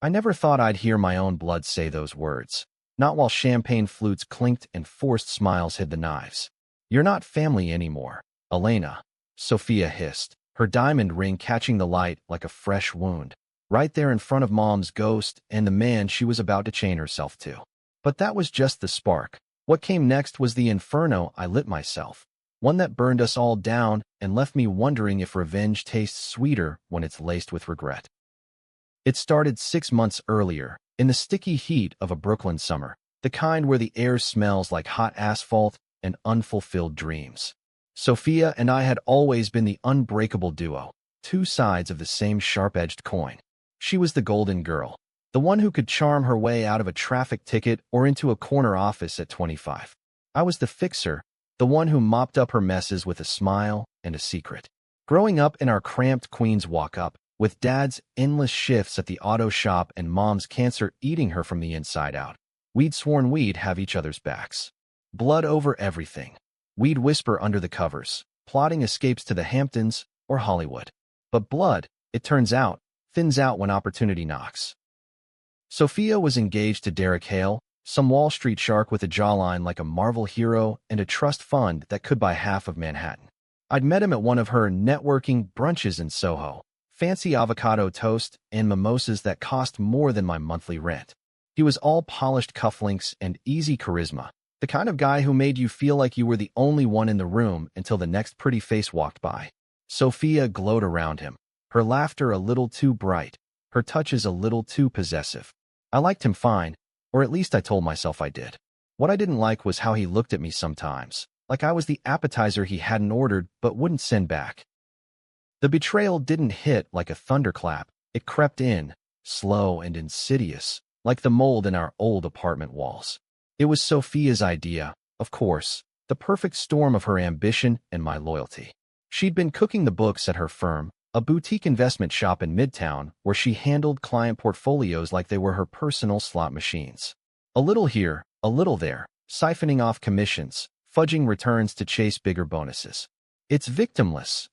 I never thought I'd hear my own blood say those words. Not while champagne flutes clinked and forced smiles hid the knives. You're not family anymore, Elena, Sophia hissed, her diamond ring catching the light like a fresh wound, right there in front of Mom's ghost and the man she was about to chain herself to. But that was just the spark. What came next was the inferno I lit myself, one that burned us all down and left me wondering if revenge tastes sweeter when it's laced with regret. It started 6 months earlier, in the sticky heat of a Brooklyn summer, the kind where the air smells like hot asphalt and unfulfilled dreams. Sophia and I had always been the unbreakable duo, two sides of the same sharp-edged coin. She was the golden girl, the one who could charm her way out of a traffic ticket or into a corner office at 25. I was the fixer, the one who mopped up her messes with a smile and a secret. Growing up in our cramped Queens walk-up, with Dad's endless shifts at the auto shop and Mom's cancer eating her from the inside out, we'd sworn we'd have each other's backs. Blood over everything. We'd whisper under the covers, plotting escapes to the Hamptons or Hollywood. But blood, it turns out, thins out when opportunity knocks. Sophia was engaged to Derek Hale, some Wall Street shark with a jawline like a Marvel hero and a trust fund that could buy half of Manhattan. I'd met him at one of her networking brunches in Soho, fancy avocado toast and mimosas that cost more than my monthly rent. He was all polished cufflinks and easy charisma, the kind of guy who made you feel like you were the only one in the room until the next pretty face walked by. Sophia glowed around him, her laughter a little too bright, her touches a little too possessive. I liked him fine, or at least I told myself I did. What I didn't like was how he looked at me sometimes, like I was the appetizer he hadn't ordered but wouldn't send back. The betrayal didn't hit like a thunderclap. It crept in, slow and insidious, like the mold in our old apartment walls. It was Sophia's idea, of course, the perfect storm of her ambition and my loyalty. She'd been cooking the books at her firm, a boutique investment shop in Midtown where she handled client portfolios like they were her personal slot machines. A little here, a little there, siphoning off commissions, fudging returns to chase bigger bonuses. It's victimless,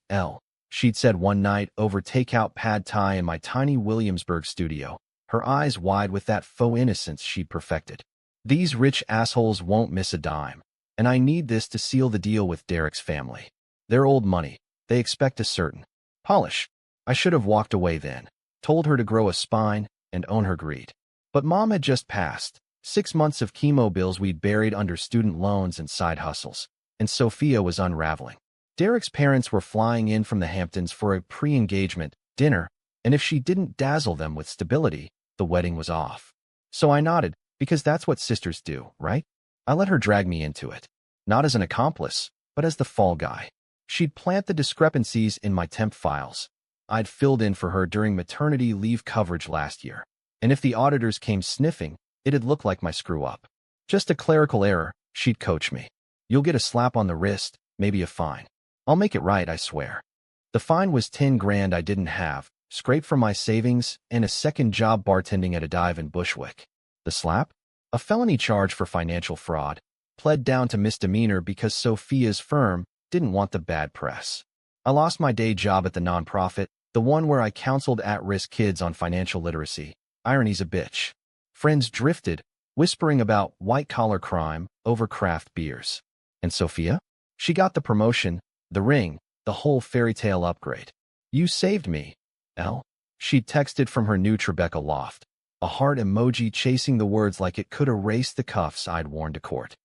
she'd said one night over takeout pad thai in my tiny Williamsburg studio, her eyes wide with that faux innocence she'd perfected. These rich assholes won't miss a dime, and I need this to seal the deal with Derek's family. They're old money. They expect a certain polish. I should have walked away then, told her to grow a spine and own her greed. But Mom had just passed, 6 months of chemo bills we'd buried under student loans and side hustles, and Sophia was unraveling. Derek's parents were flying in from the Hamptons for a pre-engagement dinner, and if she didn't dazzle them with stability, the wedding was off. So I nodded, because that's what sisters do, right? I let her drag me into it, not as an accomplice, but as the fall guy. She'd plant the discrepancies in my temp files. I'd filled in for her during maternity leave coverage last year, and if the auditors came sniffing, it'd look like my screw-up. Just a clerical error, she'd coach me. You'll get a slap on the wrist, maybe a fine. I'll make it right, I swear. The fine was 10 grand I didn't have, scraped from my savings, and a second job bartending at a dive in Bushwick. The slap? A felony charge for financial fraud, pled down to misdemeanor because Sophia's firm didn't want the bad press. I lost my day job at the nonprofit, the one where I counseled at-risk kids on financial literacy. Irony's a bitch. Friends drifted, whispering about white-collar crime over craft beers. And Sophia? She got the promotion, the ring, the whole fairy tale upgrade. You saved me, Elle. She'd texted from her new Tribeca loft, a heart emoji chasing the words like it could erase the cuffs I'd worn to court.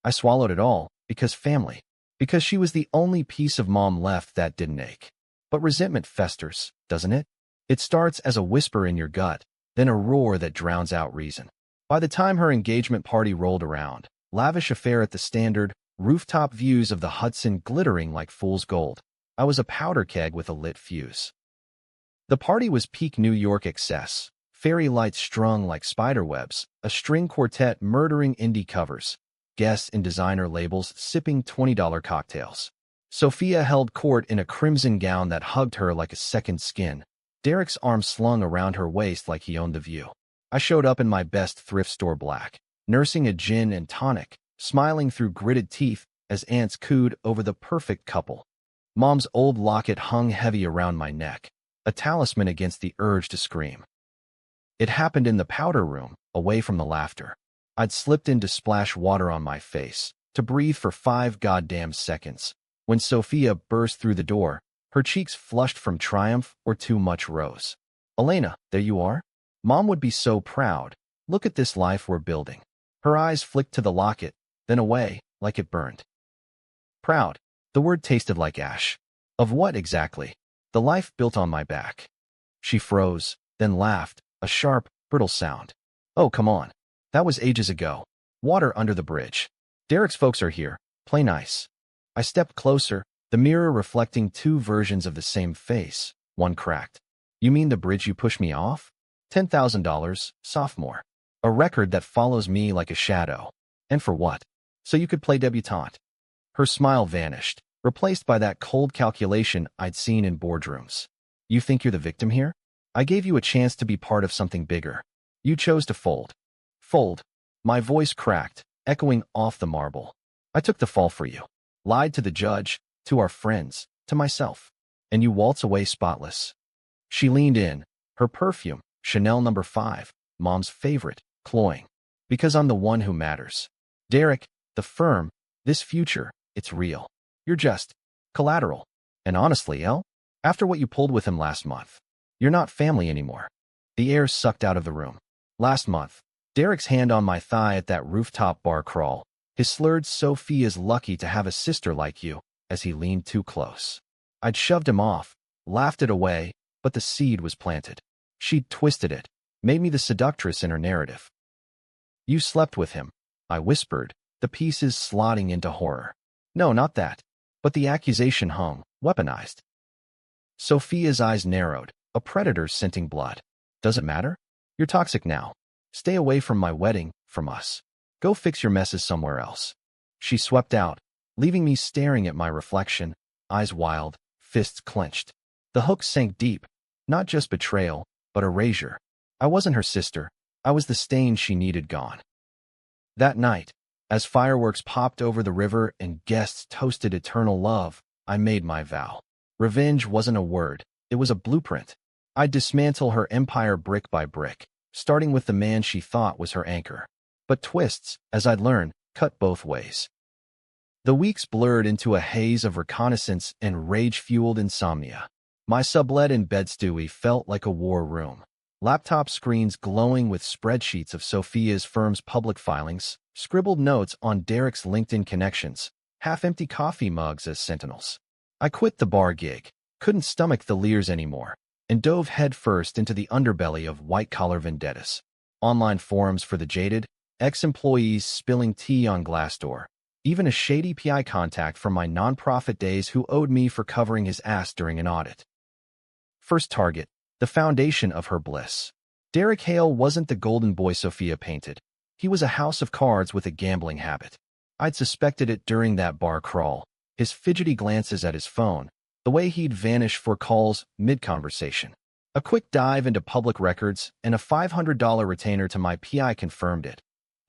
I swallowed it all, because family. Because she was the only piece of Mom left that didn't ache. But resentment festers, doesn't it? It starts as a whisper in your gut, then a roar that drowns out reason. By the time her engagement party rolled around, lavish affair at the Standard, rooftop views of the Hudson glittering like fool's gold, I was a powder keg with a lit fuse. The party was peak New York excess, fairy lights strung like spiderwebs, a string quartet murdering indie covers, guests in designer labels sipping $20 cocktails. Sophia held court in a crimson gown that hugged her like a second skin, Derek's arm slung around her waist like he owned the view. I showed up in my best thrift store black, nursing a gin and tonic, smiling through gritted teeth as aunts cooed over the perfect couple. Mom's old locket hung heavy around my neck, a talisman against the urge to scream. It happened in the powder room, away from the laughter. I'd slipped in to splash water on my face, to breathe for 5 goddamn seconds, when Sophia burst through the door, her cheeks flushed from triumph or too much rose. "Elena, there you are? Mom would be so proud. Look at this life we're building." Her eyes flicked to the locket, then away, like it burned. Proud. The word tasted like ash. Of what exactly? The life built on my back. She froze, then laughed, a sharp, brittle sound. "Oh, come on. That was ages ago. Water under the bridge. Derek's folks are here. Play nice." I stepped closer, the mirror reflecting 2 versions of the same face, one cracked. "You mean the bridge you pushed me off? $10,000, sophomore. A record that follows me like a shadow. And for what? So you could play debutante." Her smile vanished, replaced by that cold calculation I'd seen in boardrooms. "You think you're the victim here? I gave you a chance to be part of something bigger. You chose to fold." "Fold?" My voice cracked, echoing off the marble. "I took the fall for you. Lied to the judge, to our friends, to myself. And you waltz away spotless." She leaned in, her perfume, Chanel No. 5, Mom's favorite, cloying. "Because I'm the one who matters. Derek, the firm, this future, it's real. You're just collateral. And honestly, Elle, after what you pulled with him last month, you're not family anymore." The air sucked out of the room. Last month, Derek's hand on my thigh at that rooftop bar crawl, his slurred "Sophia's lucky to have a sister like you," as he leaned too close. I'd shoved him off, laughed it away, but the seed was planted. She'd twisted it, made me the seductress in her narrative. "You slept with him," I whispered, the pieces slotting into horror. "No, not that. But the accusation hung, weaponized." Sophia's eyes narrowed, a predator scenting blood. "Doesn't matter? You're toxic now. Stay away from my wedding, from us. Go fix your messes somewhere else." She swept out, leaving me staring at my reflection, eyes wild, fists clenched. The hook sank deep, not just betrayal, but erasure. I wasn't her sister. I was the stain she needed gone. That night, as fireworks popped over the river and guests toasted eternal love, I made my vow. Revenge wasn't a word, it was a blueprint. I'd dismantle her empire brick by brick, starting with the man she thought was her anchor. But twists, as I'd learned, cut both ways. The weeks blurred into a haze of reconnaissance and rage-fueled insomnia. My sublet in Bed-Stuy felt like a war room. Laptop screens glowing with spreadsheets of Sophia's firm's public filings, scribbled notes on Derek's LinkedIn connections, half-empty coffee mugs as sentinels. I quit the bar gig, couldn't stomach the leers anymore, and dove headfirst into the underbelly of white-collar vendettas. Online forums for the jaded, ex-employees spilling tea on Glassdoor, even a shady PI contact from my nonprofit days who owed me for covering his ass during an audit. First target, the foundation of her bliss. Derek Hale wasn't the golden boy Sophia painted. He was a house of cards with a gambling habit. I'd suspected it during that bar crawl, his fidgety glances at his phone, the way he'd vanish for calls mid-conversation. A quick dive into public records and a $500 retainer to my PI confirmed it.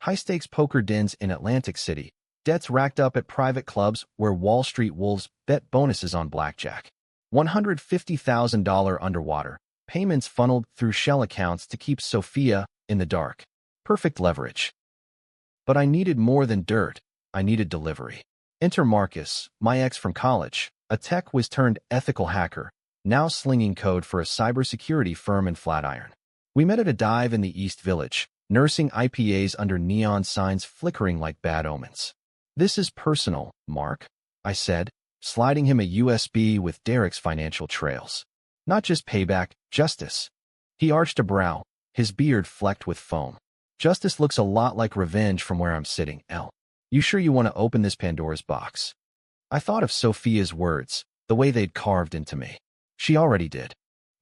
High-stakes poker dens in Atlantic City, debts racked up at private clubs where Wall Street wolves bet bonuses on blackjack. $150,000 underwater, payments funneled through shell accounts to keep Sophia in the dark. Perfect leverage. But I needed more than dirt. I needed delivery. Enter Marcus, my ex from college, a tech whiz-turned-ethical hacker, now slinging code for a cybersecurity firm in Flatiron. We met at a dive in the East Village, nursing IPAs under neon signs flickering like bad omens. "This is personal, Mark," I said, sliding him a USB with Derek's financial trails. "Not just payback, justice." He arched a brow, his beard flecked with foam. "Justice looks a lot like revenge from where I'm sitting, Elle. You sure you want to open this Pandora's box?" I thought of Sophia's words, the way they'd carved into me. She already did.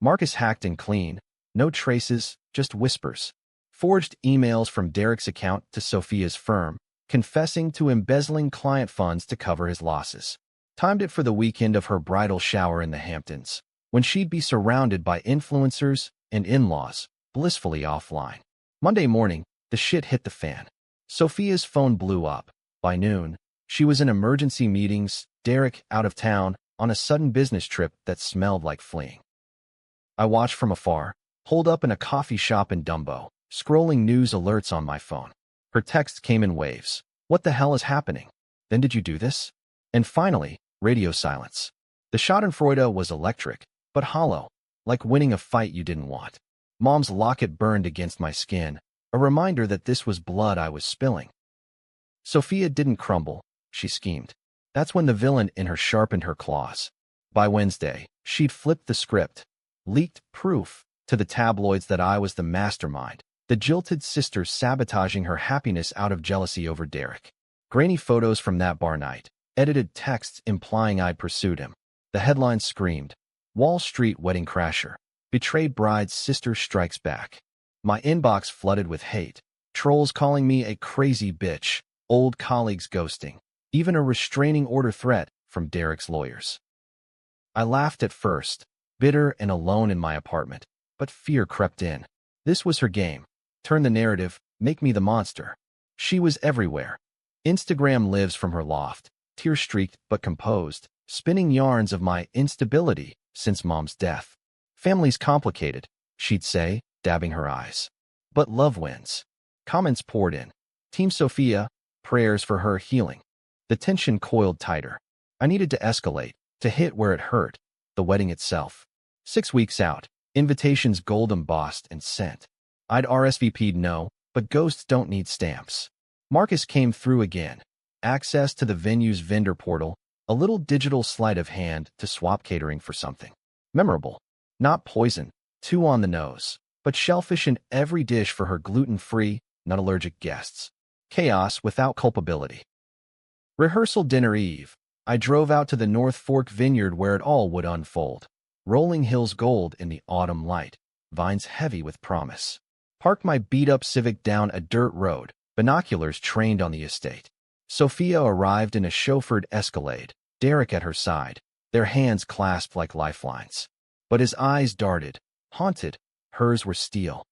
Marcus hacked and clean, no traces, just whispers. Forged emails from Derek's account to Sophia's firm, confessing to embezzling client funds to cover his losses. Timed it for the weekend of her bridal shower in the Hamptons, when she'd be surrounded by influencers and in-laws, blissfully offline. Monday morning, the shit hit the fan. Sophia's phone blew up. By noon, she was in emergency meetings, Derek out of town, on a sudden business trip that smelled like fleeing. I watched from afar, holed up in a coffee shop in Dumbo, scrolling news alerts on my phone. Her text came in waves. What the hell is happening? Then did you do this? And finally, radio silence. The schadenfreude was electric, but hollow, like winning a fight you didn't want. Mom's locket burned against my skin, a reminder that this was blood I was spilling. Sophia didn't crumble, she schemed. That's when the villain in her sharpened her claws. By Wednesday, she'd flipped the script, leaked proof to the tabloids that I was the mastermind, the jilted sister sabotaging her happiness out of jealousy over Derek. Grainy photos from that bar night, edited texts implying I'd pursued him. The headline screamed, Wall Street wedding crasher. Betrayed bride's sister strikes back. My inbox flooded with hate. Trolls calling me a crazy bitch, old colleagues ghosting, even a restraining order threat from Derek's lawyers. I laughed at first, bitter and alone in my apartment, but fear crept in. This was her game. Turn the narrative, make me the monster. She was everywhere. Instagram lives from her loft, tear-streaked but composed, spinning yarns of my instability since Mom's death. Family's complicated, she'd say, dabbing her eyes. But love wins. Comments poured in. Team Sophia, prayers for her healing. The tension coiled tighter. I needed to escalate, to hit where it hurt, the wedding itself. 6 weeks out, invitations gold embossed and sent. I'd RSVP'd no, but ghosts don't need stamps. Marcus came through again. Access to the venue's vendor portal, a little digital sleight of hand to swap catering for something memorable. Not poison, too on the nose, but shellfish in every dish for her gluten-free, not allergic guests. Chaos without culpability. Rehearsal dinner eve. I drove out to the North Fork vineyard where it all would unfold. Rolling hills gold in the autumn light, vines heavy with promise. Parked my beat-up Civic down a dirt road, binoculars trained on the estate. Sophia arrived in a chauffeured Escalade, Derek at her side, their hands clasped like lifelines. But his eyes darted, haunted, hers were steel.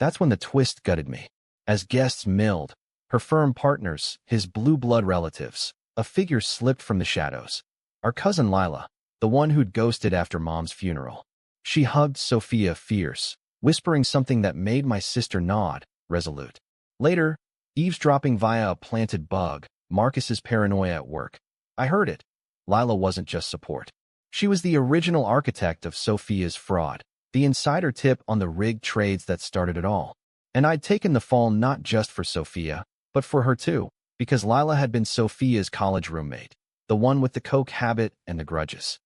That's when the twist gutted me. As guests milled, her firm partners, his blue blood relatives, a figure slipped from the shadows. Our cousin Lila, the one who'd ghosted after Mom's funeral. She hugged Sophia fierce, whispering something that made my sister nod, resolute. Later, eavesdropping via a planted bug, Marcus's paranoia at work. I heard it. Lila wasn't just support. She was the original architect of Sophia's fraud, the insider tip on the rigged trades that started it all. And I'd taken the fall not just for Sophia, but for her too, because Lila had been Sophia's college roommate, the one with the coke habit and the grudges.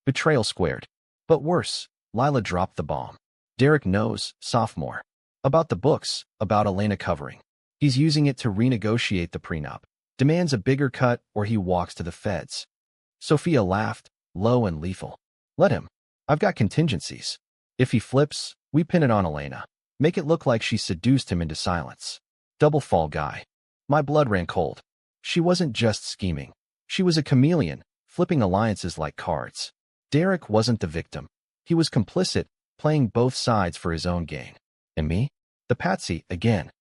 Betrayal squared. But worse, Lila dropped the bomb. Derek knows, sophomore. About the books, about Elena covering. He's using it to renegotiate the prenup. Demands a bigger cut or he walks to the feds. Sophia laughed, low and lethal. Let him. I've got contingencies. If he flips, we pin it on Elena. Make it look like she seduced him into silence. Double fall guy. My blood ran cold. She wasn't just scheming. She was a chameleon, flipping alliances like cards. Derek wasn't the victim. He was complicit, playing both sides for his own gain. And me? The patsy, again.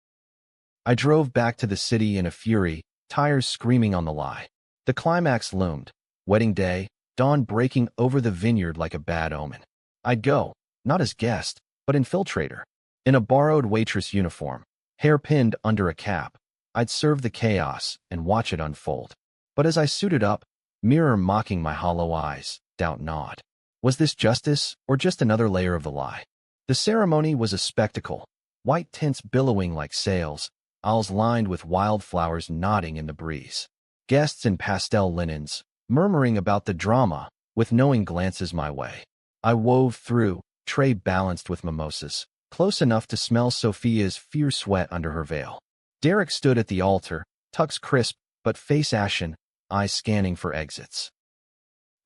I drove back to the city in a fury, tires screaming on the lie. The climax loomed. Wedding day, dawn breaking over the vineyard like a bad omen. I'd go, not as guest, but infiltrator. In a borrowed waitress uniform, hair pinned under a cap, I'd serve the chaos and watch it unfold. But as I suited up, mirror mocking my hollow eyes, doubt gnawed. Was this justice or just another layer of the lie? The ceremony was a spectacle, white tints billowing like sails, aisles lined with wildflowers nodding in the breeze. Guests in pastel linens, murmuring about the drama, with knowing glances my way. I wove through, tray balanced with mimosas, close enough to smell Sophia's fierce sweat under her veil. Derek stood at the altar, tux crisp, but face ashen, eyes scanning for exits.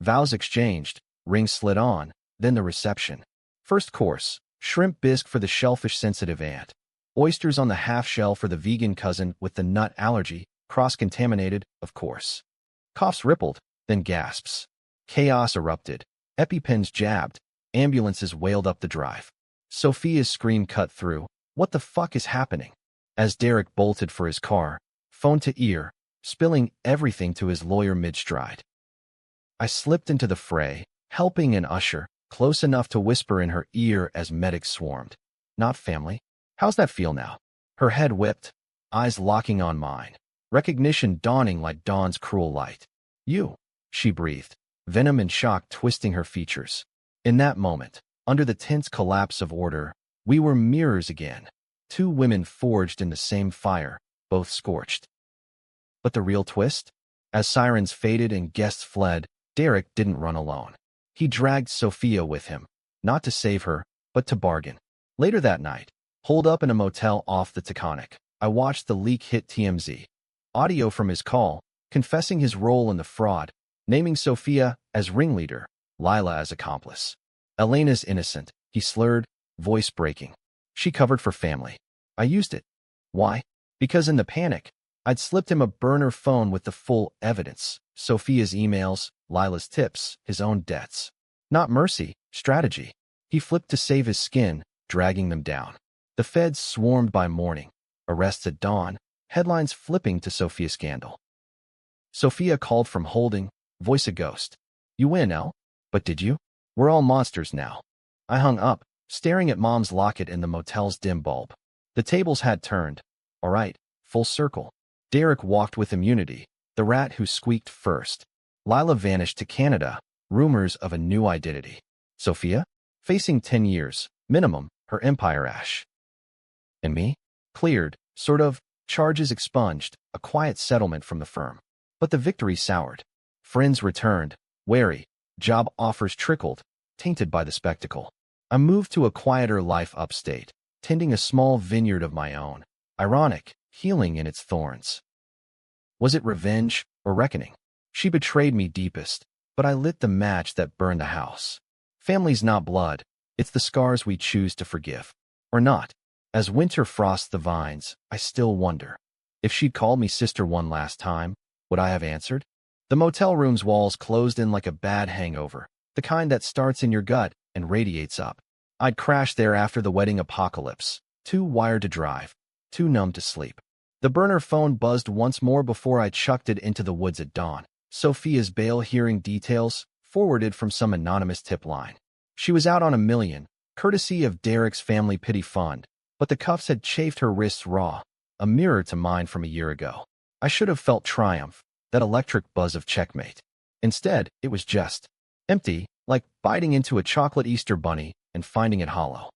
Vows exchanged, rings slid on, then the reception. First course, shrimp bisque for the shellfish-sensitive aunt. Oysters on the half-shell for the vegan cousin with the nut allergy, cross-contaminated, of course. Coughs rippled, then gasps. Chaos erupted. EpiPens jabbed. Ambulances wailed up the drive. Sophia's scream cut through. What the fuck is happening? As Derek bolted for his car, phone to ear, spilling everything to his lawyer mid-stride. I slipped into the fray, helping an usher, close enough to whisper in her ear as medics swarmed. Not family? How's that feel now? Her head whipped, eyes locking on mine. Recognition dawning like dawn's cruel light. You, she breathed, venom and shock twisting her features. In that moment, under the tense collapse of order, we were mirrors again. Two women forged in the same fire, both scorched. But the real twist? As sirens faded and guests fled, Derek didn't run alone. He dragged Sophia with him, not to save her, but to bargain. Later that night, holed up in a motel off the Taconic, I watched the leak hit TMZ. Audio from his call, confessing his role in the fraud, naming Sophia as ringleader, Lila as accomplice. Elena's innocent, he slurred, voice breaking. She covered for family. I used it. Why? Because in the panic, I'd slipped him a burner phone with the full evidence. Sophia's emails, Lila's tips, his own debts. Not mercy, strategy. He flipped to save his skin, dragging them down. The feds swarmed by morning. Arrests at dawn, headlines flipping to Sophia scandal. Sophia called from holding, voice a ghost. You win, Elle. But did you? We're all monsters now. I hung up, staring at Mom's locket in the motel's dim bulb. The tables had turned. All right, full circle. Derek walked with immunity, the rat who squeaked first. Lila vanished to Canada, rumors of a new identity. Sophia? Facing 10 years, minimum, her empire ash. And me? Cleared, sort of, charges expunged, a quiet settlement from the firm. But the victory soured. Friends returned, wary, job offers trickled, tainted by the spectacle. I moved to a quieter life upstate, tending a small vineyard of my own. Ironic, healing in its thorns. Was it revenge or reckoning? She betrayed me deepest, but I lit the match that burned the house. Family's not blood, it's the scars we choose to forgive. Or not. As winter frosts the vines, I still wonder. If she'd called me sister one last time, would I have answered? The motel room's walls closed in like a bad hangover, the kind that starts in your gut and radiates up. I'd crashed there after the wedding apocalypse, too wired to drive, too numb to sleep. The burner phone buzzed once more before I chucked it into the woods at dawn. Sophia's bail hearing details, forwarded from some anonymous tip line. She was out on $1 million, courtesy of Derek's family pity fund, but the cuffs had chafed her wrists raw, a mirror to mine from a year ago. I should have felt triumph, that electric buzz of checkmate. Instead, it was just empty, like biting into a chocolate Easter bunny and finding it hollow.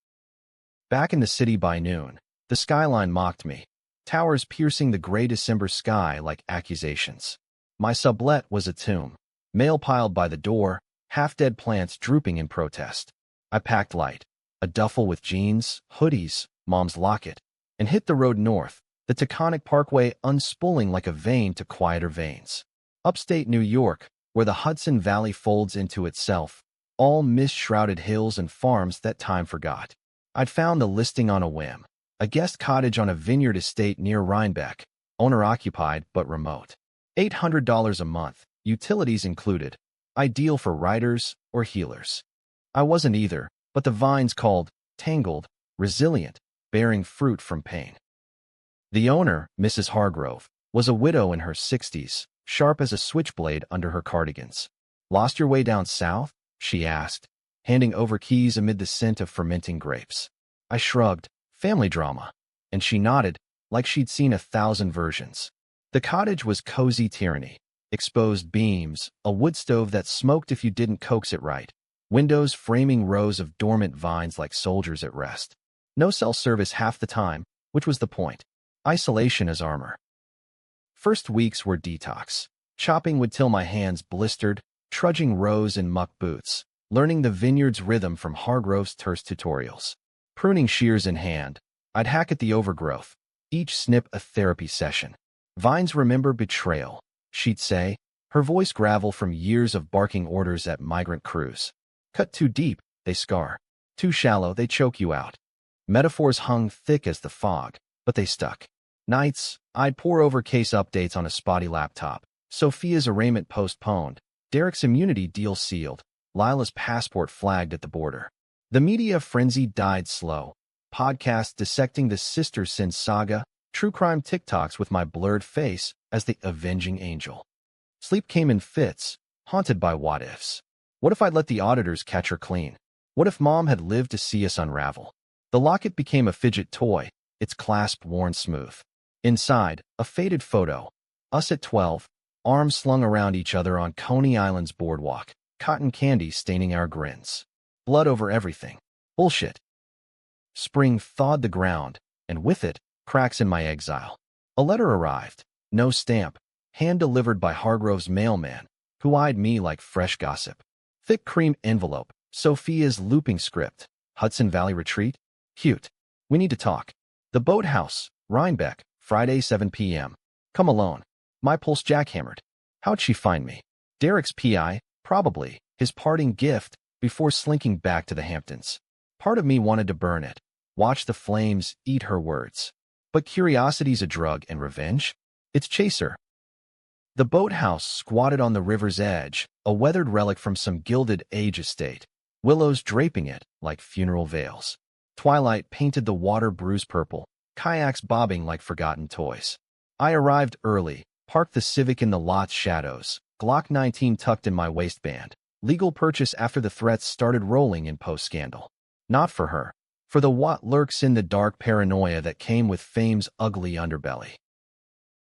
Back in the city by noon, the skyline mocked me, towers piercing the gray December sky like accusations. My sublet was a tomb, mail piled by the door, half-dead plants drooping in protest. I packed light, a duffel with jeans, hoodies, Mom's locket, and hit the road north, the Taconic Parkway unspooling like a vein to quieter veins. Upstate New York, where the Hudson Valley folds into itself, all mist-shrouded hills and farms that time forgot. I'd found the listing on a whim, a guest cottage on a vineyard estate near Rhinebeck, owner-occupied but remote. $800 a month, utilities included, ideal for writers or healers. I wasn't either, but the vines called, tangled, resilient, bearing fruit from pain. The owner, Mrs. Hargrove, was a widow in her 60s, sharp as a switchblade under her cardigans. Lost your way down south? She asked, handing over keys amid the scent of fermenting grapes. I shrugged, family drama, and she nodded, like she'd seen 1,000 versions. The cottage was cozy tyranny, exposed beams, a wood stove that smoked if you didn't coax it right, windows framing rows of dormant vines like soldiers at rest. No cell service half the time, which was the point. Isolation as armor. First weeks were detox. Chopping wood till my hands blistered, trudging rows in muck boots, learning the vineyard's rhythm from Hargrove's terse tutorials. Pruning shears in hand, I'd hack at the overgrowth, each snip a therapy session. Vines remember betrayal, she'd say, her voice gravel from years of barking orders at migrant crews. Cut too deep, they scar. Too shallow, they choke you out. Metaphors hung thick as the fog, but they stuck. Nights, I'd pore over case updates on a spotty laptop. Sophia's arraignment postponed, Derek's immunity deal sealed, Lila's passport flagged at the border. The media frenzy died slow. Podcasts dissecting the sister sin saga, true crime TikToks with my blurred face as the avenging angel. Sleep came in fits, haunted by what-ifs. What if I'd let the auditors catch her clean? What if Mom had lived to see us unravel? The locket became a fidget toy, its clasp worn smooth. Inside, a faded photo. Us at 12, arms slung around each other on Coney Island's boardwalk, cotton candy staining our grins. Blood over everything. Bullshit. Spring thawed the ground, and with it, cracks in my exile. A letter arrived. No stamp. Hand-delivered by Hargrove's mailman, who eyed me like fresh gossip. Thick cream envelope. Sophia's looping script. Hudson Valley Retreat? Cute. We need to talk. The Boathouse, Rhinebeck, Friday 7 p.m. Come alone. My pulse jackhammered. How'd she find me? Derek's PI, probably, his parting gift, before slinking back to the Hamptons. Part of me wanted to burn it, watch the flames eat her words. But curiosity's a drug, and revenge? It's chaser. The Boathouse squatted on the river's edge, a weathered relic from some Gilded Age estate. Willows draping it like funeral veils. Twilight painted the water bruise purple, kayaks bobbing like forgotten toys. I arrived early, parked the Civic in the lot's shadows, Glock 19 tucked in my waistband. Legal purchase after the threats started rolling in post-scandal. Not for her. For the what lurks in the dark paranoia that came with fame's ugly underbelly.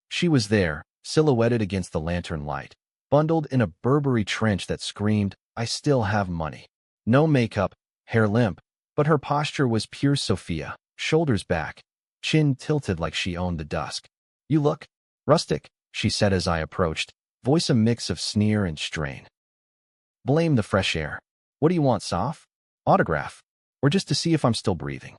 She was there, silhouetted against the lantern light, bundled in a Burberry trench that screamed, I still have money. No makeup, hair limp, but her posture was pure Sophia, shoulders back, chin tilted like she owned the dusk. You look rustic, she said as I approached, voice a mix of sneer and strain. Blame the fresh air. What do you want, Soph? Autograph? Or just to see if I'm still breathing?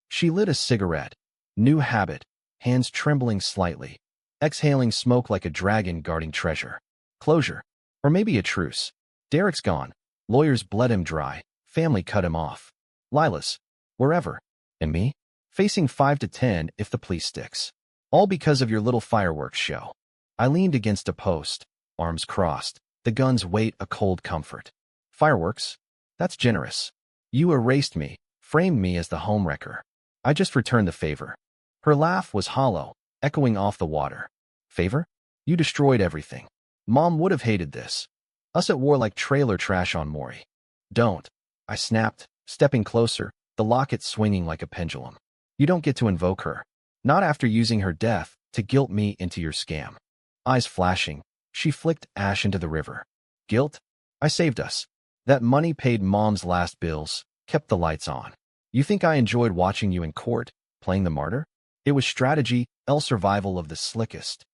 She lit a cigarette. New habit, hands trembling slightly, exhaling smoke like a dragon guarding treasure. Closure. Or maybe a truce. Derek's gone. Lawyers bled him dry. Family cut him off. Lilas. Wherever. And me? Facing 5 to 10 if the plea sticks. All because of your little fireworks show. I leaned against a post, arms crossed, the gun's weight a cold comfort. Fireworks? That's generous. You erased me, framed me as the homewrecker. I just returned the favor. Her laugh was hollow, echoing off the water. Favor? You destroyed everything. Mom would have hated this. Us at war like trailer trash on Maury. Don't. I snapped, stepping closer, the locket swinging like a pendulum. You don't get to invoke her. Not after using her death to guilt me into your scam. Eyes flashing, she flicked ash into the river. Guilt? I saved us. That money paid Mom's last bills, kept the lights on. You think I enjoyed watching you in court, playing the martyr? It was strategy, survival of the slickest.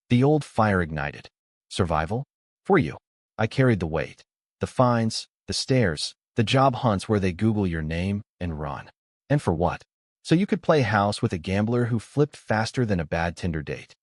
The old fire ignited. Survival? For you. I carried the weight. The fines, the stares, the job hunts where they Google your name and run. And for what? So you could play house with a gambler who flipped faster than a bad Tinder date.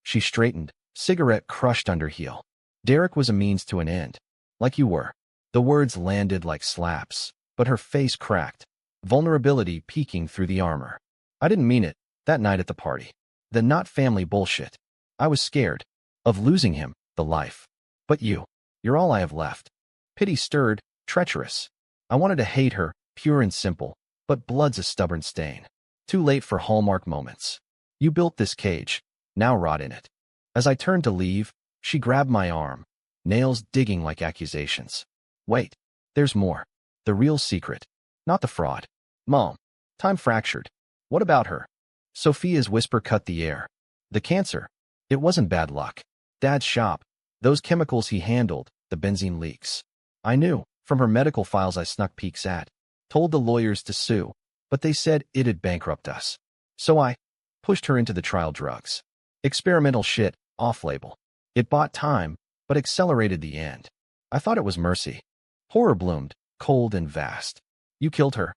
She straightened, cigarette crushed under heel. Derek was a means to an end. Like you were. The words landed like slaps, but her face cracked, vulnerability peeking through the armor. I didn't mean it, that night at the party. The not family bullshit. I was scared. Of losing him, the life. But you're all I have left. Pity stirred, treacherous. I wanted to hate her, pure and simple, but blood's a stubborn stain. Too late for hallmark moments. You built this cage, now rot in it. As I turned to leave, she grabbed my arm, nails digging like accusations. Wait, there's more. The real secret, not the fraud. Mom, time fractured. What about her? Sophia's whisper cut the air. The cancer. It wasn't bad luck. Dad's shop. Those chemicals he handled, the benzene leaks. I knew, from her medical files I snuck peeks at. Told the lawyers to sue, but they said it'd bankrupt us. So I pushed her into the trial drugs. Experimental shit, off-label. It bought time, but accelerated the end. I thought it was mercy. Horror bloomed, cold and vast. You killed her.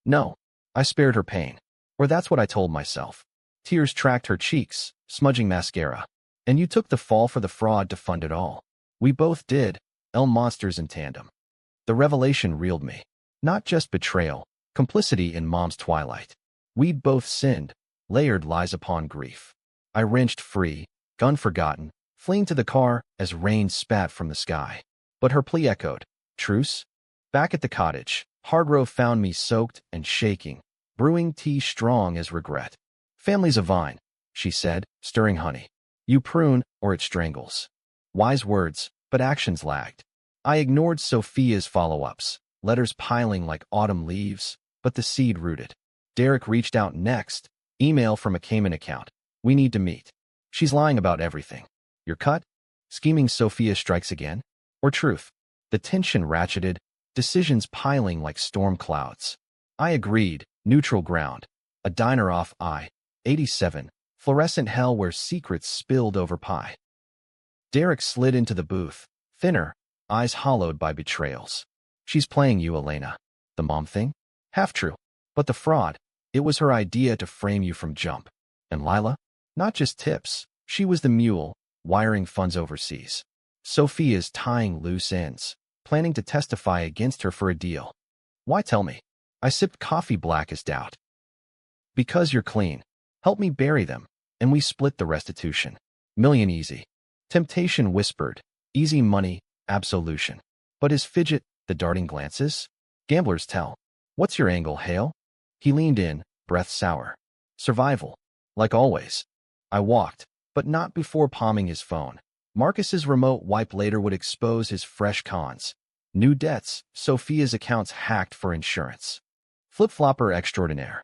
No, I spared her pain. Or that's what I told myself. Tears tracked her cheeks, smudging mascara. And you took the fall for the fraud to fund it all. We both did, monsters in tandem. The revelation reeled me. Not just betrayal, complicity in Mom's twilight. We'd both sinned, layered lies upon grief. I wrenched free, gun forgotten, fleeing to the car as rain spat from the sky. But her plea echoed. Truce? Back at the cottage, Hargrove found me soaked and shaking, brewing tea strong as regret. Family's a vine, she said, stirring honey. You prune, or it strangles. Wise words, but actions lagged. I ignored Sophia's follow-ups, letters piling like autumn leaves, but the seed rooted. Derek reached out next, email from a Cayman account. We need to meet. She's lying about everything. Your cut? Scheming Sophia strikes again? Or truth? The tension ratcheted, decisions piling like storm clouds. I agreed, neutral ground. A diner off I-87, fluorescent hell where secrets spilled over pie. Derek slid into the booth, thinner, eyes hollowed by betrayals. She's playing you, Elena. The mom thing? Half true. But the fraud, it was her idea to frame you from jump. And Lila? Not just tips. She was the mule, wiring funds overseas. Sophia's tying loose ends, planning to testify against her for a deal. Why tell me? I sipped coffee black as doubt. Because you're clean. Help me bury them, and we split the restitution. Million easy. Temptation whispered, easy money, absolution. But his fidget, the darting glances? Gamblers tell. What's your angle, Hale? He leaned in, breath sour. Survival. Like always. I walked, but not before palming his phone. Marcus's remote wipe later would expose his fresh cons. New debts, Sophia's accounts hacked for insurance. Flip-flopper extraordinaire.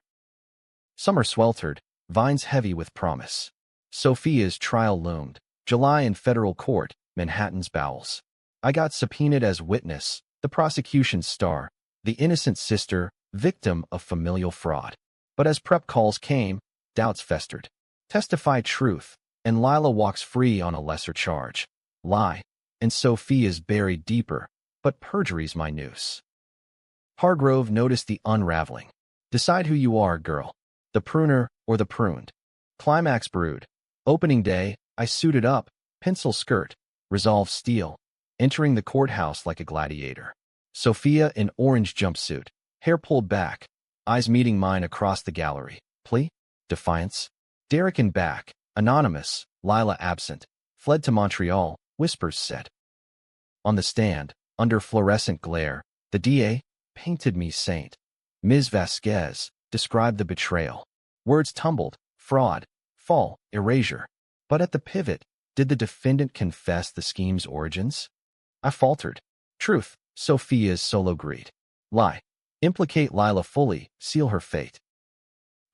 Summer sweltered, vines heavy with promise. Sophia's trial loomed. July in federal court, Manhattan's bowels. I got subpoenaed as witness, the prosecution's star, the innocent sister, victim of familial fraud. But as prep calls came, doubts festered. Testify truth, and Lila walks free on a lesser charge. Lie, and Sophia's buried deeper, but perjury's my noose. Hargrove noticed the unraveling. Decide who you are, girl. The pruner or the pruned. Climax brewed. Opening day, I suited up, pencil skirt, resolve steel, entering the courthouse like a gladiator. Sophia in orange jumpsuit, hair pulled back, eyes meeting mine across the gallery. Plea? Defiance? Derek in back, anonymous, Lila absent, fled to Montreal, whispers said. On the stand, under fluorescent glare, the DA painted me saint. Ms. Vasquez described the betrayal. Words tumbled, fraud, fall, erasure. But at the pivot, did the defendant confess the scheme's origins? I faltered. Truth, Sophia's solo greed. Lie. Implicate Lila fully, seal her fate.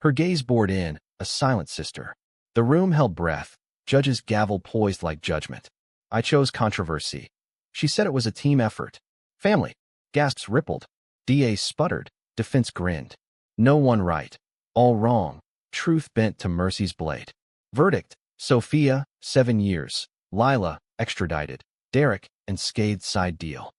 Her gaze bored in, a silent sister. The room held breath, judge's gavel poised like judgment. I chose controversy. She said it was a team effort. Family. Gasps rippled. DA sputtered. Defense grinned. No one right. All wrong. Truth bent to mercy's blade. Verdict. Sophia, 7 years. Lila, extradited. Derek, unscathed side deal.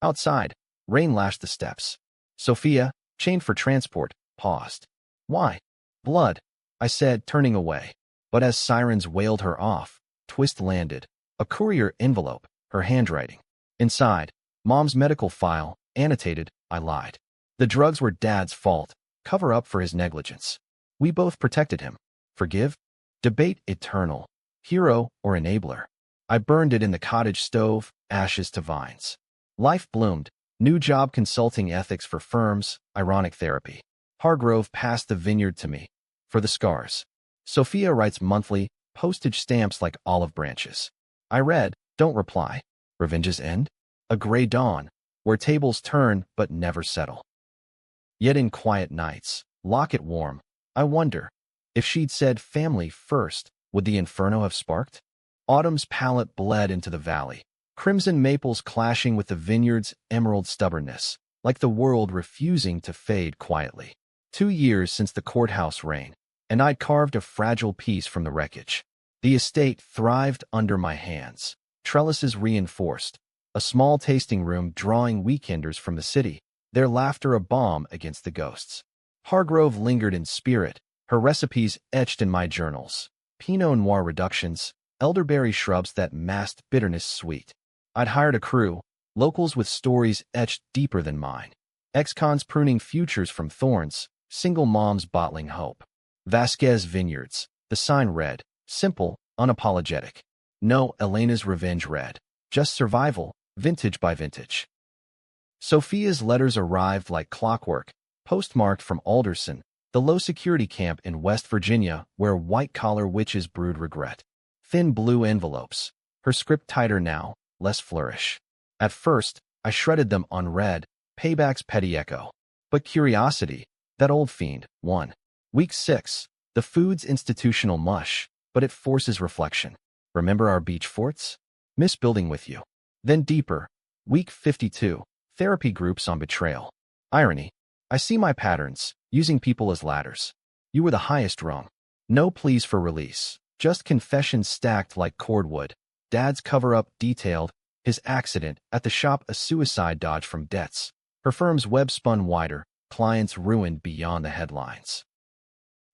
Outside, rain lashed the steps. Sophia, chained for transport, paused. Why? Blood, I said, turning away. But as sirens wailed her off, twist landed. A courier envelope, her handwriting. Inside, Mom's medical file, annotated, I lied. The drugs were Dad's fault, cover up for his negligence. We both protected him. Forgive? Debate eternal. Hero or enabler. I burned it in the cottage stove, ashes to vines. Life bloomed. New job consulting ethics for firms, ironic therapy. Hargrove passed the vineyard to me. For the scars. Sophia writes monthly, postage stamps like olive branches. I read, don't reply. Revenge's end? A gray dawn, where tables turn but never settle. Yet in quiet nights, lock it warm, I wonder, if she'd said family first, would the inferno have sparked? Autumn's palette bled into the valley, crimson maples clashing with the vineyard's emerald stubbornness, like the world refusing to fade quietly. 2 years since the courthouse rain, and I'd carved a fragile piece from the wreckage. The estate thrived under my hands, trellises reinforced, a small tasting room drawing weekenders from the city, their laughter a balm against the ghosts. Hargrove lingered in spirit, her recipes etched in my journals. Pinot Noir reductions, elderberry shrubs that masked bitterness sweet. I'd hired a crew, locals with stories etched deeper than mine. Ex-cons pruning futures from thorns, single moms bottling hope. Vasquez Vineyards, the sign read, simple, unapologetic. No Elena's revenge read, just survival, vintage by vintage. Sophia's letters arrived like clockwork, postmarked from Alderson, the low-security camp in West Virginia where white-collar witches brewed regret. Thin blue envelopes, her script tighter now, less flourish. At first, I shredded them unread, payback's petty echo. But curiosity, that old fiend, won. Week 6, the food's institutional mush, but it forces reflection. Remember our beach forts? Miss building with you. Then deeper, week 52, therapy groups on betrayal. Irony. I see my patterns, using people as ladders. You were the highest rung. No pleas for release, just confessions stacked like cordwood. Dad's cover-up detailed, his accident, at the shop a suicide dodge from debts. Her firm's web spun wider, clients ruined beyond the headlines.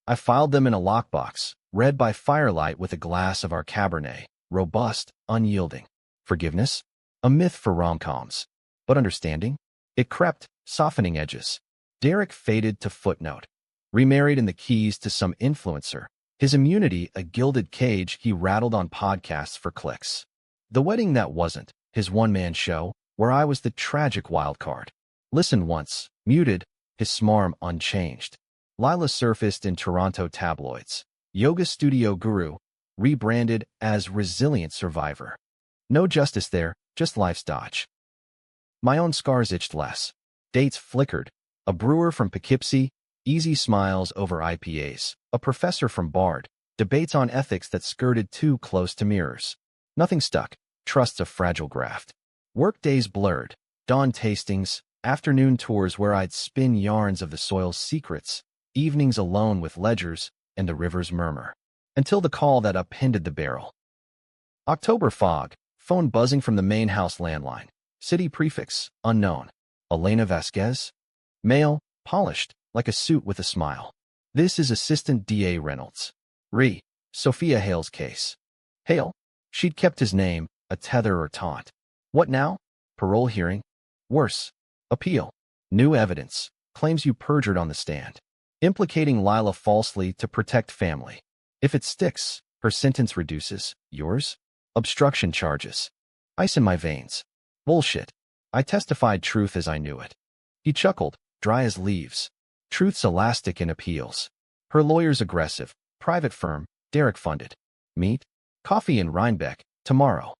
I filed them in a lockbox, read by firelight with a glass of our Cabernet, robust, unyielding. Forgiveness? A myth for rom-coms. But understanding? It crept, softening edges. Derek faded to footnote. Remarried in the Keys to some influencer. His immunity a gilded cage he rattled on podcasts for clicks. The wedding that wasn't, his one-man show, where I was the tragic wild card. Listened once, muted, his smarm unchanged. Lila surfaced in Toronto tabloids. Yoga studio guru, rebranded as resilient survivor. No justice there, just life's dodge. My own scars itched less. Dates flickered. A brewer from Poughkeepsie, easy smiles over IPAs. A professor from Bard, debates on ethics that skirted too close to mirrors. Nothing stuck. Trust's a fragile graft. Work days blurred. Dawn tastings, afternoon tours where I'd spin yarns of the soil's secrets. Evenings alone with ledgers and the river's murmur. Until the call that upended the barrel. October fog, phone buzzing from the main house landline. City prefix, unknown. Elena Vasquez? Male, polished, like a suit with a smile. This is Assistant D.A. Reynolds. Sophia Hale's case. Hale? She'd kept his name, a tether or taunt. What now? Parole hearing? Worse. Appeal. New evidence. Claims you perjured on the stand. Implicating Lila falsely to protect family. If it sticks, her sentence reduces. Yours? Obstruction charges. Ice in my veins. Bullshit. I testified truth as I knew it. He chuckled, dry as leaves. Truth's elastic in appeals. Her lawyer's aggressive. Private firm, Derek funded. Meet? Coffee in Rhinebeck, tomorrow.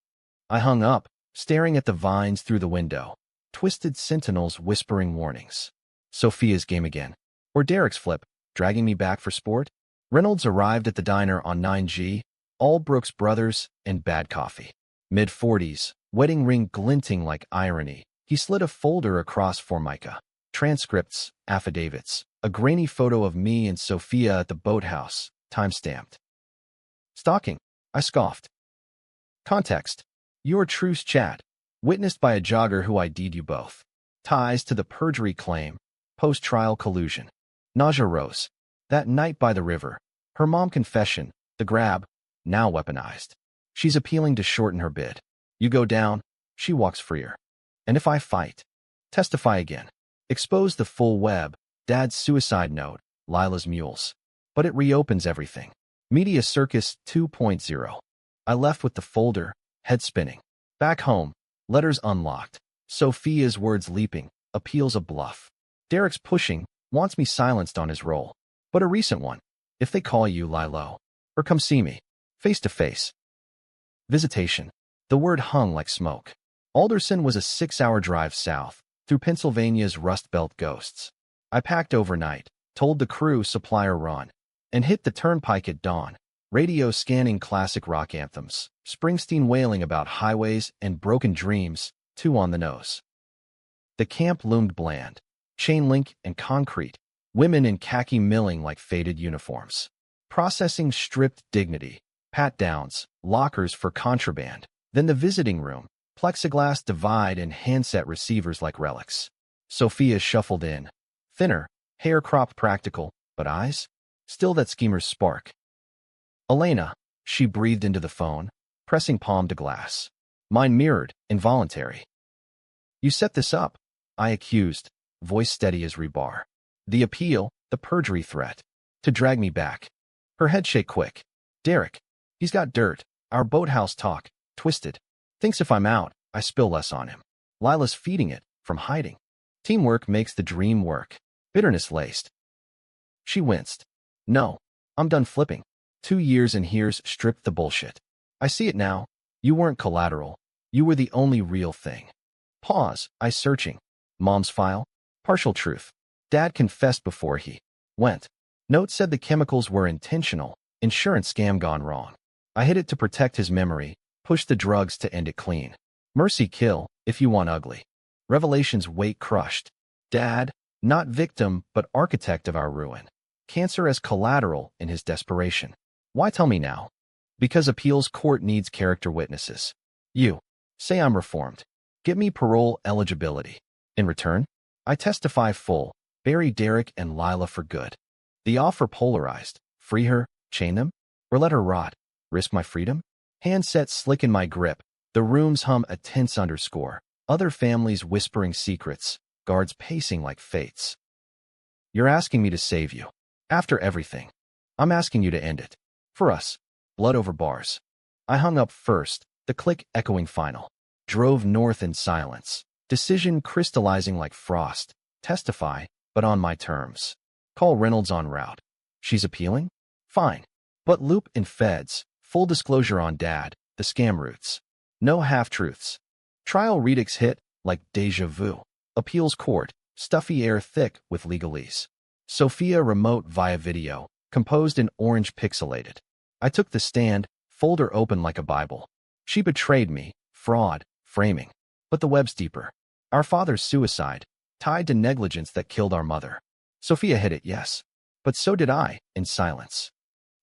I hung up, staring at the vines through the window. Twisted sentinels whispering warnings. Sophia's game again. Or Derek's flip, dragging me back for sport? Reynolds arrived at the diner on 9G, all Brooks Brothers, and bad coffee. Mid-40s, wedding ring glinting like irony. He slid a folder across Formica. Transcripts, affidavits, a grainy photo of me and Sophia at the boathouse, time-stamped. Stalking, I scoffed. Context, your truce chat, witnessed by a jogger who ID'd you both. Ties to the perjury claim, post-trial collusion. Nausea rose. That night by the river. Her mom confession, the grab, now weaponized. She's appealing to shorten her bid. You go down, she walks freer. And if I fight, testify again. Expose the full web, Dad's suicide note, Lila's mules. But it reopens everything. Media Circus 2.0. I left with the folder, head spinning. Back home, letters unlocked. Sophia's words leaping, appeals a bluff. Derek's pushing, wants me silenced on his roll. But a recent one. If they call you, lie low. Or come see me. Face to face. Visitation. The word hung like smoke. Alderson was a 6-hour drive south, through Pennsylvania's Rust Belt ghosts. I packed overnight, told the crew supplier run, and hit the turnpike at dawn. Radio scanning classic rock anthems, Springsteen wailing about highways and broken dreams, 2 on the nose. The camp loomed bland. Chain link and concrete. Women in khaki milling like faded uniforms. Processing stripped dignity. Pat-downs, lockers for contraband. Then the visiting room. Plexiglass divide and handset receivers like relics. Sophia shuffled in. Thinner, hair cropped practical, but eyes? Still that schemer's spark. Elena, she breathed into the phone, pressing palm to glass. Mine mirrored, involuntary. You set this up, I accused, voice steady as rebar. The appeal, the perjury threat. To drag me back. Her head shake quick. Derek. He's got dirt. Our boathouse talk. Twisted. Thinks if I'm out, I spill less on him. Lila's feeding it, from hiding. Teamwork makes the dream work. Bitterness laced. She winced. No. I'm done flipping. 2 years and here's stripped the bullshit. I see it now. You weren't collateral. You were the only real thing. Pause. I searching. Mom's file? Partial truth. Dad confessed before he went. Note said the chemicals were intentional. Insurance scam gone wrong. I hid it to protect his memory. Push the drugs to end it clean. Mercy kill, if you want ugly. Revelations weight crushed. Dad, not victim, but architect of our ruin. Cancer as collateral in his desperation. Why tell me now? Because appeals court needs character witnesses. You say I'm reformed. Get me parole eligibility. In return, I testify full, bury Derek and Lila for good. The offer polarized. Free her, chain them, or let her rot. Risk my freedom? Hand set slick in my grip. The rooms hum a tense underscore. Other families whispering secrets. Guards pacing like fates. You're asking me to save you. After everything, I'm asking you to end it. For us. Blood over bars. I hung up first, the click echoing final. Drove north in silence. Decision crystallizing like frost. Testify, but on my terms. Call Reynolds en route. She's appealing? Fine. But loop in feds. Full disclosure on Dad. The scam roots. No half-truths. Trial redux hit, like deja vu. Appeals court. Stuffy air thick with legalese. Sophia remote via video. Composed in orange pixelated. I took the stand, folder open like a Bible. She betrayed me. Fraud. Framing. But the web's deeper. Our father's suicide. Tied to negligence that killed our mother. Sophia hit it, yes. But so did I, in silence.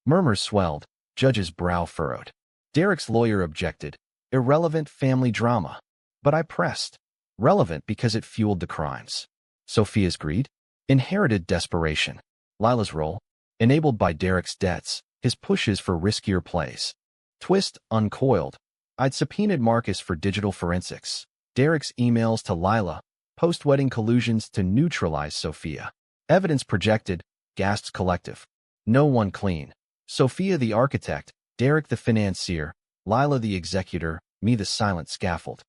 Murmurs swelled. Judge's brow furrowed. Derek's lawyer objected. Irrelevant family drama. But I pressed. Relevant because it fueled the crimes. Sophia's greed? Inherited desperation. Lila's role? Enabled by Derek's debts, his pushes for riskier plays. Twist uncoiled. I'd subpoenaed Marcus for digital forensics. Derek's emails to Lila, post-wedding collusions to neutralize Sophia. Evidence projected, gasps collective. No one clean. Sophia the architect, Derek the financier, Lila the executor, me the silent scaffold.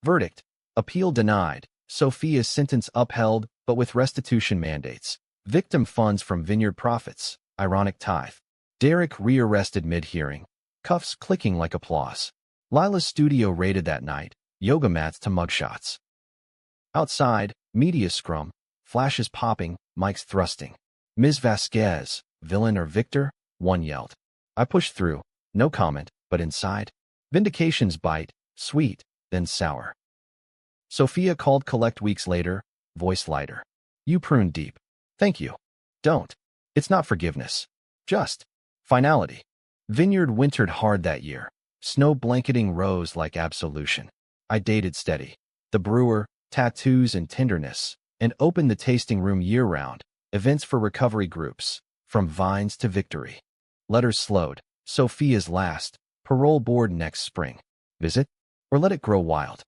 Verdict. Appeal denied. Sophia's sentence upheld, but with restitution mandates. Victim funds from vineyard profits. Ironic tithe. Derek rearrested mid-hearing. Cuffs clicking like applause. Lila's studio raided that night. Yoga mats to mugshots. Outside, media scrum. Flashes popping, mics thrusting. Ms. Vasquez, villain or victor? One yelled. I pushed through. No comment, but inside. Vindication's bite. Sweet, then sour. Sophia called collect weeks later, voice lighter. You pruned deep. Thank you. Don't. It's not forgiveness. Just finality. Vineyard wintered hard that year. Snow blanketing rose like absolution. I dated steady. The brewer, tattoos and tenderness, and opened the tasting room year-round. Events for recovery groups, from vines to victory. Letters slowed. Sophia's last. Parole board next spring. Visit? Or let it grow wild.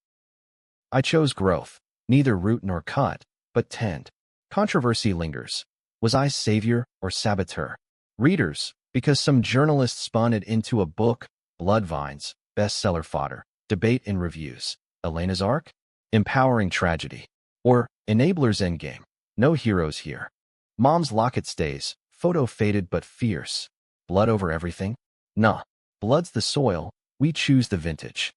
I chose growth. Neither root nor cut, but tend. Controversy lingers. Was I savior or saboteur? Readers, because some journalists spun it into a book, Blood Vines, bestseller fodder, debate in reviews. Elena's arc? Empowering tragedy. Or Enabler's endgame. No heroes here. Mom's locket stays, photo faded but fierce. Blood over everything? Nah. Blood's the soil, we choose the vintage.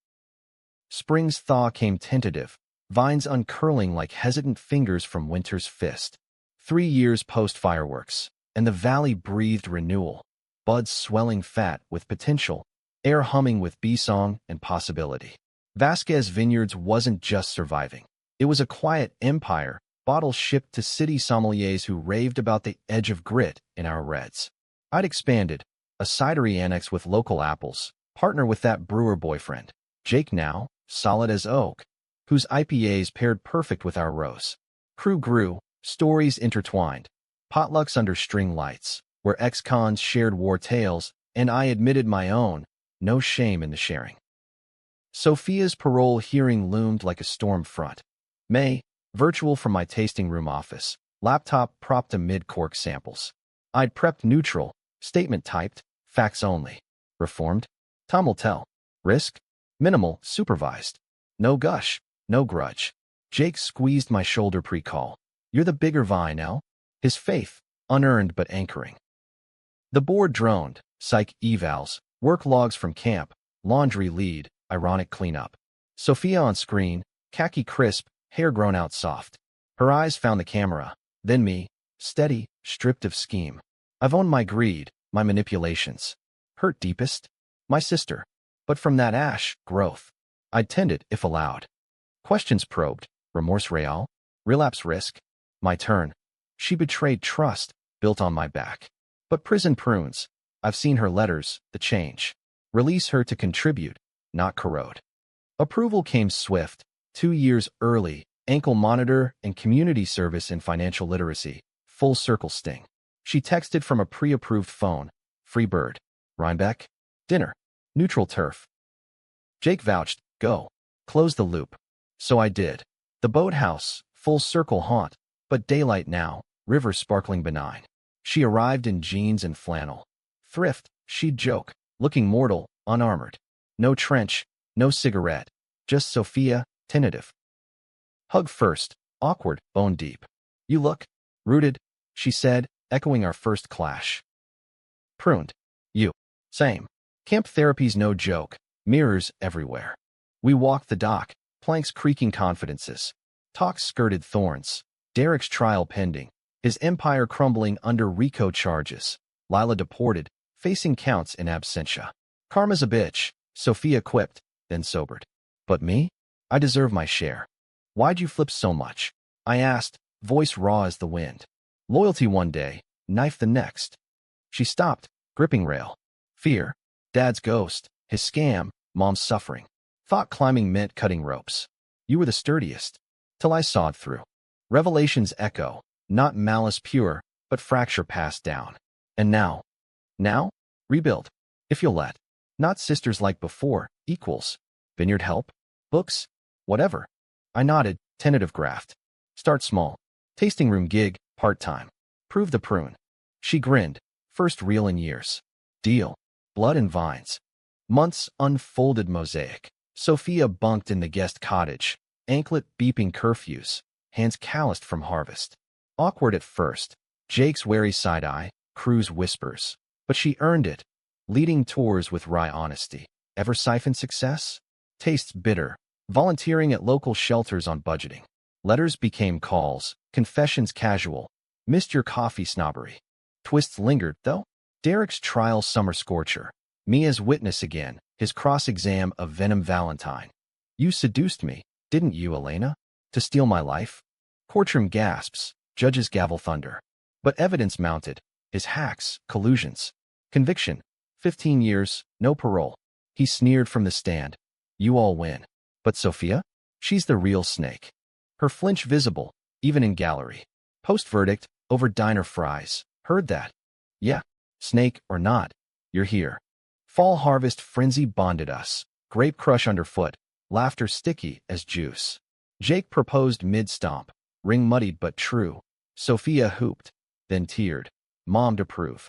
Spring's thaw came tentative, vines uncurling like hesitant fingers from winter's fist. 3 years post-fireworks, and the valley breathed renewal. Buds swelling fat with potential, air humming with bee-song and possibility. Vasquez Vineyards wasn't just surviving. It was a quiet empire, bottles shipped to city sommeliers who raved about the edge of grit in our reds. I'd expanded, a cidery annex with local apples, partner with that brewer boyfriend, Jake now, solid as oak, whose IPAs paired perfect with our rose. Crew grew, stories intertwined, potlucks under string lights, where ex-cons shared war tales, and I admitted my own, no shame in the sharing. Sophia's parole hearing loomed like a storm front. May, virtual from my tasting room office, laptop propped amid cork samples. I'd prepped neutral, statement typed, facts only. Reformed? Time will tell. Risk? Minimal, supervised. No gush, no grudge. Jake squeezed my shoulder pre-call. You're the bigger vine, El. His faith, unearned but anchoring. The board droned, psych evals, work logs from camp, laundry lead, ironic cleanup. Sophia on screen, khaki crisp, hair grown out soft. Her eyes found the camera, then me, steady, stripped of scheme. I've owned my greed, my manipulations. Hurt deepest? My sister. But from that ash, growth. I'd tend it if allowed. Questions probed. Remorse real? Relapse risk? My turn. She betrayed trust, built on my back. But prison prunes. I've seen her letters, the change. Release her to contribute, not corrode. Approval came swift, 2 years early, ankle monitor and community service in financial literacy, full circle sting. She texted from a pre-approved phone, free bird, Rhinebeck, dinner, neutral turf. Jake vouched, go, close the loop. So I did. The boathouse, full circle haunt, but daylight now, river sparkling benign. She arrived in jeans and flannel. Thrift, she'd joke, looking mortal, unarmored. No trench, no cigarette, just Sophia, tentative. Hug first, awkward, bone deep. You look rooted, she said, echoing our first clash. Pruned. You. Same. Camp therapy's no joke, mirrors everywhere. We walked the dock, planks creaking confidences. Talks skirted thorns. Derek's trial pending, his empire crumbling under RICO charges. Lila deported, facing counts in absentia. Karma's a bitch, Sophia quipped, then sobered. But me? I deserve my share. Why'd you flip so much? I asked, voice raw as the wind. Loyalty one day, knife the next. She stopped, gripping rail. Fear. Dad's ghost, his scam, mom's suffering. Thought climbing meant cutting ropes. You were the sturdiest. Till I sawed through. Revelations echo, not malice pure, but fracture passed down. And now? Now? Rebuild. If you'll let. Not sisters like before, equals. Vineyard help? Books? Whatever. I nodded, tentative graft. Start small. Tasting room gig, part-time. Prove the prune. She grinned, first reel in years. Deal. Blood and vines. Months unfolded mosaic. Sophia bunked in the guest cottage, anklet beeping curfews, hands calloused from harvest. Awkward at first, Jake's wary side-eye, Crew's whispers. But she earned it, leading tours with wry honesty. Ever siphon success? Tastes bitter, volunteering at local shelters on budgeting. Letters became calls, confessions casual. Missed your coffee snobbery. Twists lingered, though. Derek's trial summer scorcher. Me as witness again, his cross-exam of Venom Valentine. You seduced me, didn't you, Elena? To steal my life? Courtroom gasps, judge's gavel thunder. But evidence mounted, his hacks, collusions. Conviction, 15 years, no parole. He sneered from the stand. You all win. But Sophia? She's the real snake. Her flinch visible, even in gallery. Post-verdict, over diner fries. Heard that? Yeah. Snake or not, you're here. Fall harvest frenzy bonded us. Grape crush underfoot, laughter sticky as juice. Jake proposed mid-stomp, ring muddied but true. Sophia hooped, then teared. Mom to prove.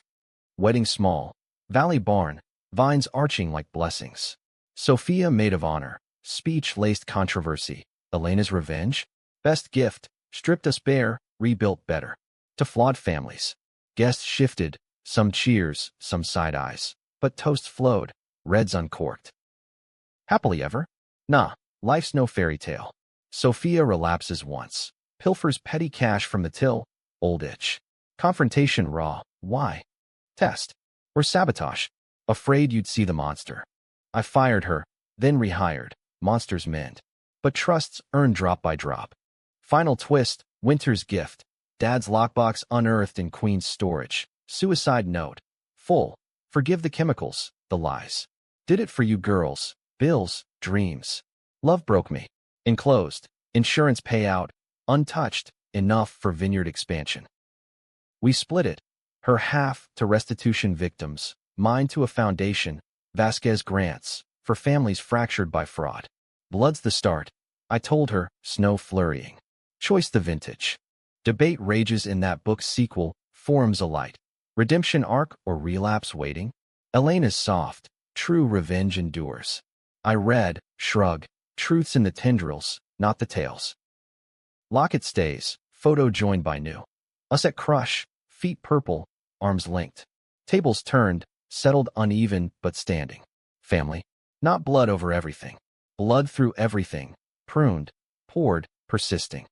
Wedding small, valley barn, vines arching like blessings. Sophia maid of honor, speech laced controversy. Elena's revenge? Best gift, stripped us bare, rebuilt better. To flawed families. Guests shifted, some cheers, some side eyes. But toast flowed, reds uncorked. Happily ever? Nah, life's no fairy tale. Sophia relapses once. Pilfers petty cash from the till, old itch. Confrontation raw, why? Test. Or sabotage. Afraid you'd see the monster. I fired her, then rehired. Monsters mend. But trusts earn drop by drop. Final twist, winter's gift. Dad's lockbox unearthed in Queen's storage. Suicide note. Full. Forgive the chemicals, the lies. Did it for you girls. Bills, dreams. Love broke me. Enclosed. Insurance payout. Untouched. Enough for vineyard expansion. We split it. Her half to restitution victims. Mine to a foundation. Vasquez grants. For families fractured by fraud. Blood's the start. I told her, snow flurrying. Choice the vintage. Debate rages in that book's sequel, forums alight. Redemption arc or relapse waiting? Elena's soft, true revenge endures. I read, shrug, truths in the tendrils, not the tails. Locket stays, photo joined by new. Us at crush, feet purple, arms linked. Tables turned, settled uneven but standing. Family. Not blood over everything. Blood through everything. Pruned. poured, persisting.